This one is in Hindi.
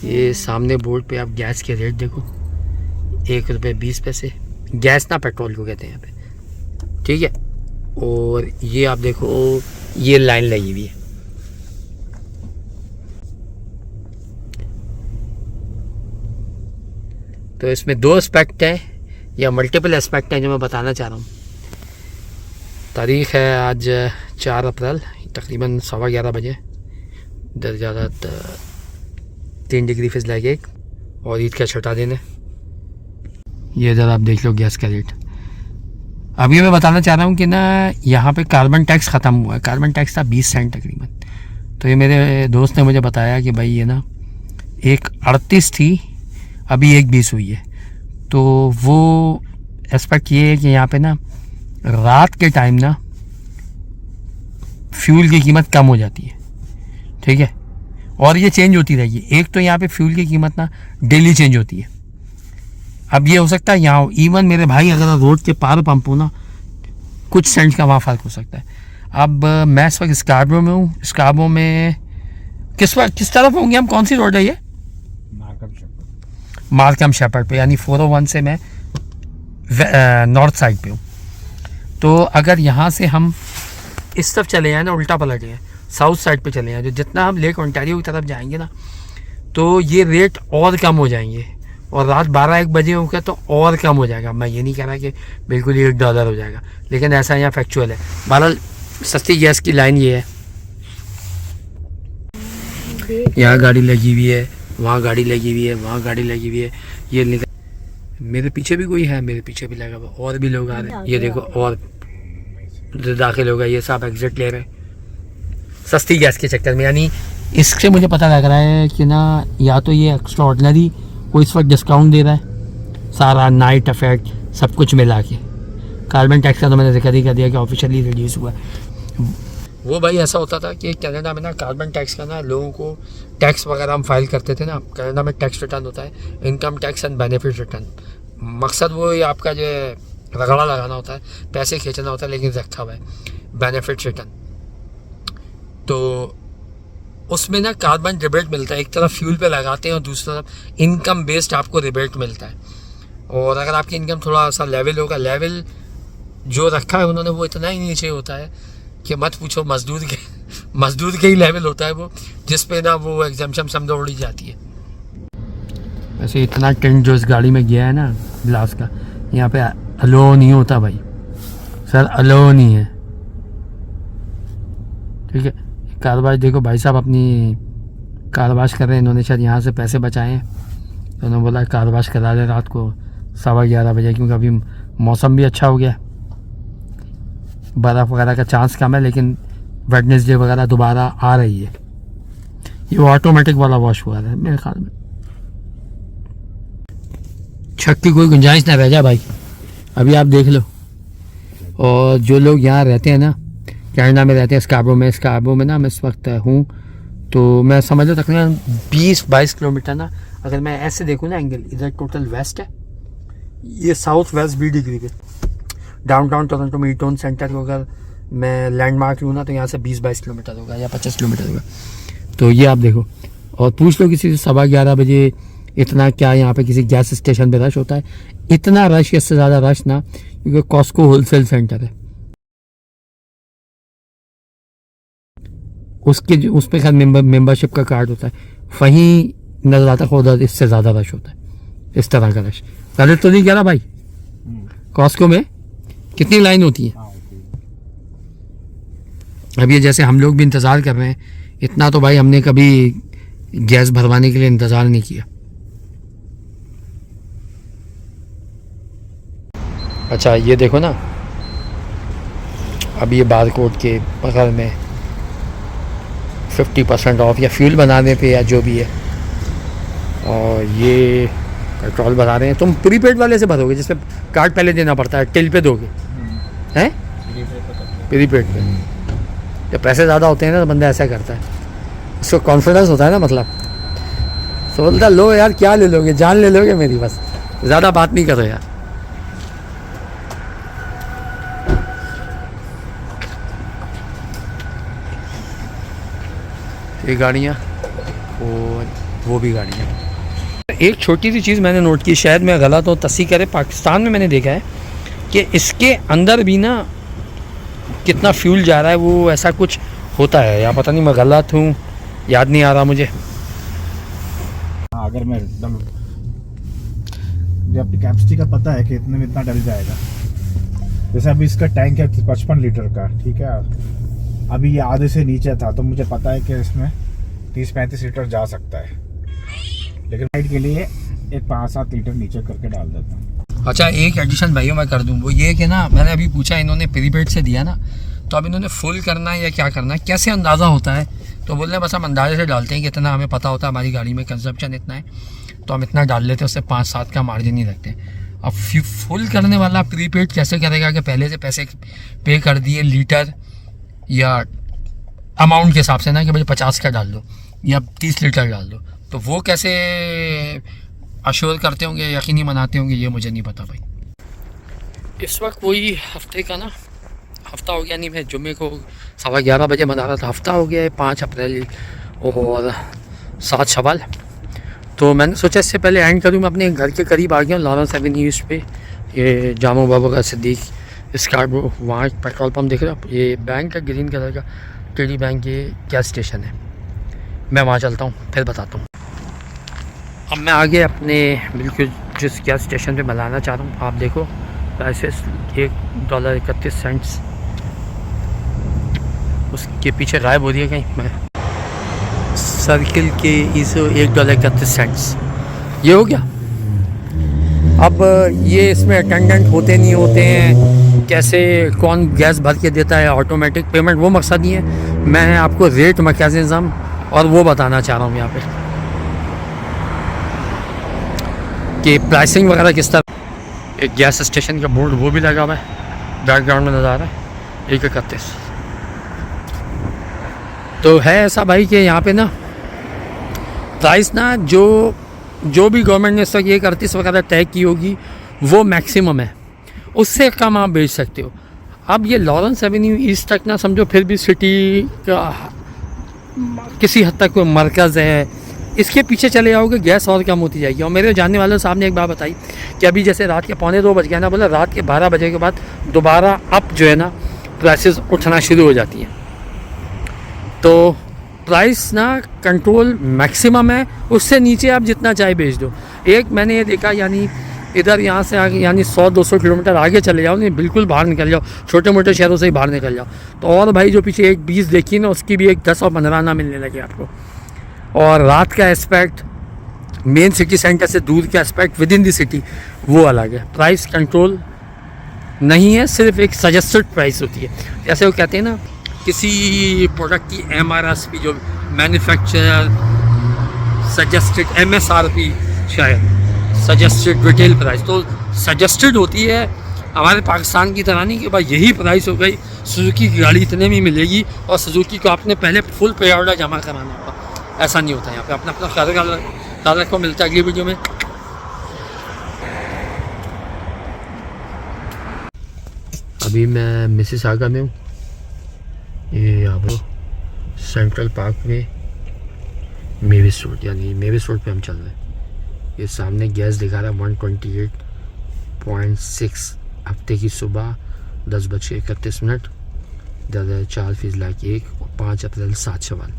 ये सामने बोर्ड पे आप गैस के रेट देखो, 1 रुपये 20 पैसे। गैस ना पेट्रोल को कहते हैं यहाँ पे, ठीक है। और ये आप देखो, ये लाइन लगी हुई है। तो इसमें 2 एस्पेक्ट हैं या मल्टीपल एस्पेक्ट हैं जो मैं बताना चाह रहा हूँ। तारीख़ है आज 4 अप्रैल, तकरीबन 11:15 बजे। दर्जा 3 डिग्री फ़ारेनहाइट और ईद का छठा दिन है। ये इधर आप देख लो गैस का रेट। अभी मैं बताना चाह रहा हूँ कि ना यहाँ पे कार्बन टैक्स ख़त्म हुआ है। कार्बन टैक्स था 20 सेंट तकरीबन। तो ये मेरे दोस्त ने मुझे बताया कि भाई ये ना 1.38 थी, अभी 1.20 हुई है। तो वो एस्पेक्ट ये है कि यहाँ पे ना रात के टाइम ना फ्यूल की कीमत कम हो जाती है, ठीक है। और ये चेंज होती रहेगी। एक तो यहाँ पे फ्यूल की कीमत ना डेली चेंज होती है। अब ये हो सकता है यहाँ इवन मेरे भाई अगर रोड के पार पंप हो ना, कुछ सेंट का वहाँ फ़र्क हो सकता है। अब मैं इस वक्त स्कार्बरो में हूँ। स्कार्बरो में किस तरफ होंगे हम, कौन सी रोड है ये? मार्कम शेपर्ड पे, यानी 401 से मैं नॉर्थ साइड पे हूँ। तो अगर यहाँ से हम इस तरफ चले जाएँ ना, उल्टा पलट गए, साउथ साइड पे चले जाएँ, जो जितना हम लेक ओंटारियो की तरफ जाएंगे ना, तो ये रेट और कम हो जाएंगे। और रात 12-1 बजे होगा तो और कम हो जाएगा। मैं ये नहीं कह रहा कि बिल्कुल ही $1 हो जाएगा, लेकिन ऐसा यहाँ फैक्चुअल है। बहरहाल सस्ती गैस की लाइन ये है। यहाँ गाड़ी लगी हुई है, वहाँ गाड़ी लगी हुई है, वहाँ गाड़ी लगी हुई है। ये मेरे पीछे भी कोई है, मेरे पीछे भी लगा हुआ, और भी लोग आ रहे हैं। ये देखो और दाखिल होगा, ये सब एग्जिट ले रहे हैं सस्ती गैस के चक्कर में। यानी इससे मुझे पता लग रहा है कि ना या तो ये एक्स्ट्रा ऑर्डिनरी कोई इस वक्त डिस्काउंट दे रहा है, सारा नाइट इफेक्ट सब कुछ मिला के। कार्बन टैक्स का तो मैंने जिक्र ही कर दिया कि ऑफिशियली रिड्यूस हुआ है। वो भाई ऐसा होता था कि कनाडा में ना कार्बन टैक्स का ना लोगों को टैक्स वगैरह हम फाइल करते थे ना। कनाडा में टैक्स रिटर्न होता है, income tax and benefit return. मकसद वो ही आपका जो रगड़ा लगाना होता है, पैसे खींचना होता है, लेकिन रखा हुआ है बेनिफिट रिटर्न। तो उसमें ना कार्बन रिबेट मिलता है। एक तरफ फ्यूल पे लगाते हैं और दूसरी तरफ इनकम बेस्ड आपको रिबेट मिलता है। और अगर आपकी इनकम थोड़ा सा लेवल होगा, लेवल जो रखा है उन्होंने वो इतना ही नीचे होता है कि मत पूछो। मजदूर के ही लेवल होता है वो, जिस पे ना वो एग्जाम्पशन समझो उड़ी जाती है। वैसे इतना टेंट जो इस गाड़ी में गया है ना ग्लास का, यहाँ पे अलो नहीं होता भाई सर, अलो नहीं है, ठीक है। कारवाश देखो, भाई साहब अपनी कारवाश कर रहे हैं। इन्होंने शायद यहाँ से पैसे बचाए हैं, तो उन्होंने बोला कारवाश करा दे रात को 11:15 बजे, क्योंकि अभी मौसम भी अच्छा हो गया, बर्फ़ वगैरह का चांस कम है। लेकिन वेडनेसडे वगैरह दोबारा आ रही है। ये ऑटोमेटिक वाला वॉश हुआ है मेरे ख्याल में। छक की कोई गुंजाइश ना रह जाए भाई, अभी आप देख लो। और जो लोग यहाँ रहते हैं ना, कनाडा में रहते हैं, स्कार्बरो में ना मैं इस वक्त हूँ, तो मैं समझ लो तकरीबन 20-22 किलोमीटर ना, अगर मैं ऐसे देखूँ ना एंगल, इधर टोटल वेस्ट है, ये साउथ वेस्ट 20 डिग्री पे। डाउनटाउन टोरंटो में ईटोन सेंटर को अगर मैं लैंडमार्क लूँ ना, तो यहाँ से 20-22 किलोमीटर होगा या 50 किलोमीटर होगा। तो ये आप देखो और पूछ लो किसी से 11:15 बजे इतना क्या यहाँ पे किसी गैस स्टेशन पे रश होता है। इतना रश, इससे ज़्यादा रश ना, क्योंकि कॉस्को होलसेल सेंटर है, उस पर खैर मेंबरशिप का कार्ड होता है, वहीं नजर आता है। उधर इससे ज़्यादा रश होता है, इस तरह का रश। पहले तो नहीं कह रहा भाई, कॉस्को में कितनी लाइन होती है। अब ये जैसे हम लोग भी इंतज़ार कर रहे हैं, इतना तो भाई हमने कभी गैस भरवाने के लिए इंतज़ार नहीं किया। अच्छा ये देखो ना, अब ये बारकोड के बगल में 50% ऑफ या फ्यूल बनाने पे या जो भी है, और ये पेट्रोल भरा रहे हैं। तुम प्रीपेड वाले से भरोगे जिसमें कार्ड पहले देना पड़ता है, टिल पे दोगे हैं? प्रीपेड पे जब पैसे ज़्यादा होते हैं ना तो बंदा ऐसा करता है, उसको कॉन्फिडेंस होता है ना, मतलब तो बोलता लो यार क्या ले लोगे, जान ले लोगे मेरी, बस ज़्यादा बात नहीं करो यार। ये गाड़ियाँ और वो भी गाड़ी है। एक छोटी सी चीज़ मैंने नोट की, शायद मैं गलत हूँ, तस्सीह करे, पाकिस्तान में मैंने देखा है कि इसके अंदर भी ना कितना फ्यूल जा रहा है, वो ऐसा कुछ होता है, या पता नहीं मैं गलत हूँ, याद नहीं आ रहा मुझे। अगर मैं एकदम अपनी कैपेसिटी का पता है कि इतने में इतना डल जाएगा, जैसे अभी इसका टैंक है 55 लीटर का, ठीक है, अभी ये आधे से नीचे था, तो मुझे पता है कि इसमें 30-35 लीटर जा सकता है, लेकिन राइड के लिए एक 5-7 लीटर नीचे करके डाल देता हूँ। अच्छा, एक एडिशन भाइयों मैं कर दूँ, वो ये कि ना मैंने अभी पूछा, इन्होंने प्रीपेड से दिया ना, तो अब इन्होंने फुल करना है या क्या करना है, कैसे अंदाज़ा होता है, तो बोल रहे हैं बस हम अंदाजे से डालते हैं कि इतना हमें पता होता है हमारी गाड़ी में कंजप्शन इतना है, तो हम इतना डाल लेते हैं, उससे 5-7 का मार्जिन ही रखते हैं। अब फुल करने वाला प्रीपेड कैसे करेगा कि पहले से पैसे पे कर दिए लीटर या अमाउंट के हिसाब से ना, कि भाई 50 का डाल दो या 30 लीटर डाल दो, तो वो कैसे अश्योर करते होंगे, यकीनी मनाते होंगे, ये मुझे नहीं पता भाई। इस वक्त वही हफ्ते का ना, हफ्ता हो गया नहीं, मैं जुम्मे को 11:15 बजे मना रहा था, हफ्ता हो गया है 5 अप्रैल और 7 शवाल। तो मैंने सोचा इससे पहले एंड करूँ, मैं अपने घर के करीब आ गया हूँ, लॉरेंस एवेन्यू पे, ये जामो बाबा का सिद्दीक स्कार्बो, वहाँ पेट्रोल पंप दिख रहा है, ये बैंक है ग्रीन कलर का, टेडी बैंक, ये गैस स्टेशन है, मैं वहाँ चलता हूँ फिर बताता हूँ। अब मैं आगे अपने बिल्कुल जिस गैस स्टेशन पे मिलाना चाह रहा हूँ, आप देखो प्राइसेस $1.31, उसके पीछे गायब हो रही है कहीं, मैं सर्किल के इस $1.31 ये हो गया। अब ये इसमें अटेंडेंट होते नहीं होते हैं, कैसे कौन गैस भर के देता है, ऑटोमेटिक पेमेंट, वो मकसद नहीं है, मैं आपको रेट मैकेनिज़्म और वो बताना चाह रहा हूँ यहाँ पे कि प्राइसिंग वगैरह किस तरह। एक गैस स्टेशन का बोर्ड वो भी लगा हुआ है, बैकग्राउंड में नज़र आ रहा है, 1.31। तो है ऐसा भाई कि यहाँ पे ना प्राइस ना जो भी गवर्नमेंट ने इस तक 1.38 वगैरह तय की होगी वो मैक्सिमम है, उससे कम आप बेच सकते हो। अब ये लॉरेंस एवेन्यू ईस्ट तक ना समझो फिर भी सिटी का किसी हद तक कोई मरकज़ है, इसके पीछे चले जाओगे गैस और कम होती जाएगी। और मेरे जानने वालों साहब ने एक बात बताई कि अभी जैसे रात के 1:45 बज गया ना, बोला रात के 12 बजे के बाद दोबारा अप जो है ना प्राइसेस उठना शुरू हो जाती हैं, तो प्राइस ना कंट्रोल मैक्सिमम है, उससे नीचे आप जितना चाहे बेच दो। एक मैंने ये देखा, यानी इधर यहाँ से आगे यानी 100-200 किलोमीटर आगे चले जाओ, नहीं बिल्कुल बाहर निकल जाओ, छोटे मोटे शहरों से ही बाहर निकल जाओ, तो और भाई जो पीछे एक 20 देखी ना, उसकी भी एक 10 और 15 ना मिलने लगे आपको। और रात का एस्पेक्ट, मेन सिटी सेंटर से दूर का aspect with in the city, वो अलग है। प्राइस कंट्रोल नहीं है, सिर्फ एक सजेस्टेड प्राइस होती है। जैसे वो कहते हैं ना, किसी प्रोडक्ट की MRSP जो मैन्युफैक्चरर सजेस्टेड, MSRP शायद सजेस्टेड रिटेल प्राइस, तो सजेस्टेड होती है। हमारे पाकिस्तान की तरह नहीं कि भाई यही प्राइस हो गई, सुजुकी की गाड़ी इतने में मिलेगी और सुजुकी को आपने पहले फुल पे ऑर्डर जमा कराना होगा, ऐसा नहीं होता यहाँ पे। अपना अपना ख्याल रखो, मिलता है अगली वीडियो में। अभी मैं मिसिसागा में हूँ, ये यहाँ पर सेंट्रल पार्क में मेविस रोड, यानी मेविस रोड पे हम चल रहे हैं। ये सामने गैस दिखा रहा है 128.6, हफ्ते की सुबह 10:31, 4 फीस लाख 1 और 5 अप्रैल 7 शवाल।